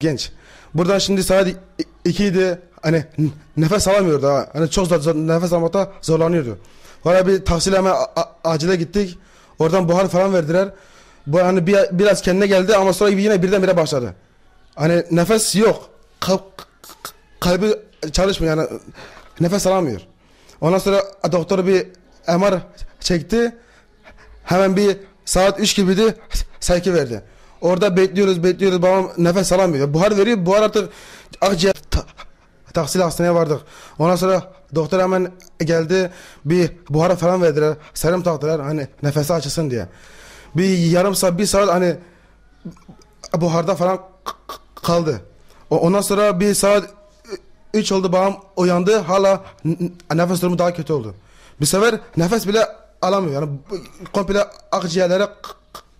genç. Buradan şimdi saat 2'ydi. Hani nefes alamıyordu ha. Hani çok nefes almakta zorlanıyordu. Sonra bir taksiyle hemen acile gittik. Oradan buhar falan verdiler. Bu hani biraz kendine geldi ama sonra yine birdenbire başladı. Hani nefes yok. Kalbi çalışmıyor yani nefes alamıyor. Ondan sonra doktor bir MR çekti. Hemen bir saat 3 gibiydi sevki verdi. Orada bekliyoruz babam nefes alamıyor. Buhar veriyor, buhar artık akciğer taksiyle hastaneye vardık. Ondan sonra doktor hemen geldi, bir buhara falan verdiler, serum taktılar hani nefesi açılsın diye. Bir yarım saat, bir saat hani buharda falan kaldı. Ondan sonra bir saat 3 oldu, babam uyandı, hala nefes durumu daha kötü oldu. Bir sefer nefes bile alamıyor yani komple akciğerlere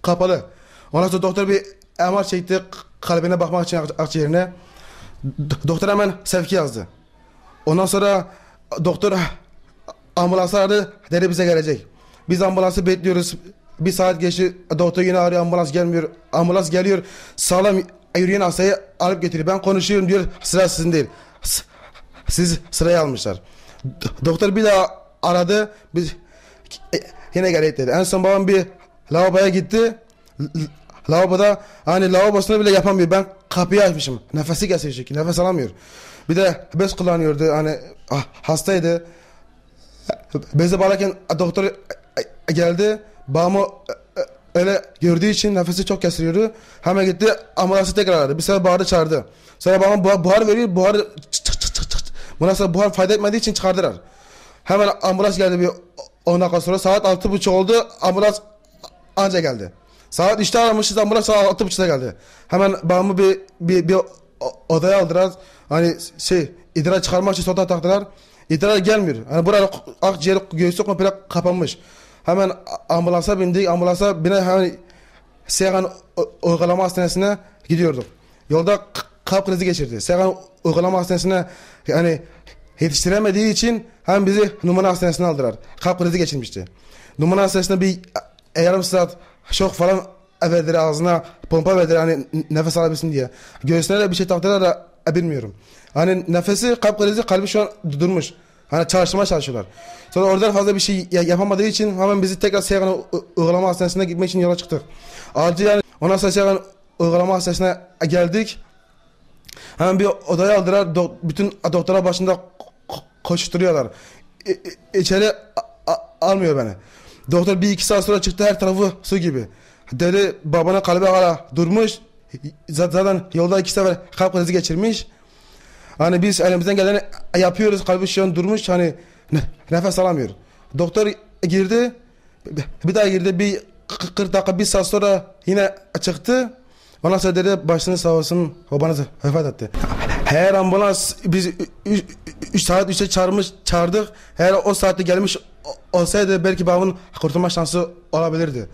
kapalı. Ondan sonra doktor bir MR çekti kalbine bakmak için akciğerine. Doktor hemen sevki yazdı. Ondan sonra doktor ambulansı aradı, dedi bize gelecek. Biz ambulansı bekliyoruz. Bir saat geçti, doktor yine arıyor, ambulans gelmiyor. Ambulans geliyor, sağlam yürüyen hastayı alıp getiriyor. Ben konuşuyorum diyor, sıra sizin değil. Siz sırayı almışlar. Doktor bir daha aradı, biz yine gelecek dedi. En son babam bir lavaboya gitti. Lavaboda hani lavabosunu bile yapamıyor. Ben kapıyı açmışım. Nefesi kesiyor çünkü. Nefes alamıyor. Bir de bez kullanıyordu. Hani hastaydı. Bezi bağlarken doktor geldi. Babamı öyle gördüğü için nefesi çok kesiliyordu. Hemen gitti ambulansı tekrar aradı. Bir sefer bağırdı çağırdı. Sonra babam buhar veriyor. Buhar buna sonra buhar fayda etmediği için çıkardılar. Hemen ambulans geldi bir 10 dakika sonra. Saat 6:30 oldu. Ambulans anca geldi. Saat 3'te aramışız, ambulans saat 6:30'da geldi. Hemen babamı bir odaya aldılar. Hani idrar çıkarmak için sonda taktılar. İdrar gelmiyor. Hani burada akciğer göğsü komple kapanmış. Hemen ambulansa bindik. Ambulansa bine hemen Seyhan Uygulama Hastanesi'ne gidiyorduk. Yolda kalp krizi geçirdi. Seyhan Uygulama Hastanesi'ne yani yetiştiremediği için hem bizi numune hastanesine aldılar. Kalp krizi geçirmişti. Numune hastanesine bir yarım saat şok falan verdiler, ağzına pompa verdiler hani nefes alabilsin diye. Göğsüne de bir şey taktılar da bilmiyorum. Hani nefesi, kalp krizi, kalbi şu an durmuş. Hani çalıştırmaya çalışıyorlar. Sonra oradan fazla bir şey yapamadığı için hemen bizi tekrar Seyhan Uygulama Hastanesi'ne gitmek için yola çıktık. Acil yani ondan sonra Seyhan Uygulama Hastanesi'ne geldik. Hemen bir odaya aldılar. Bütün doktorlar başında koşturuyorlar. İçeri almıyor beni. Doktor 1-2 saat sonra çıktı, her tarafı su gibi. Dedi babana kalbi hala durmuş. Zaten yolda 2 sefer kalp krizi geçirmiş. Hani biz elimizden geleni yapıyoruz, kalbi şu an durmuş, hani nefes alamıyor. Doktor girdi, bir daha girdi, bir 40 dakika, 1 saat sonra yine çıktı. Ondan sonra dedi başınız sağ olsun, babanız vefat etti. Her ambulans biz 3 saat 3'te çağırdık. Eğer o saatte gelmiş olsaydı belki babamın kurtulma şansı olabilirdi.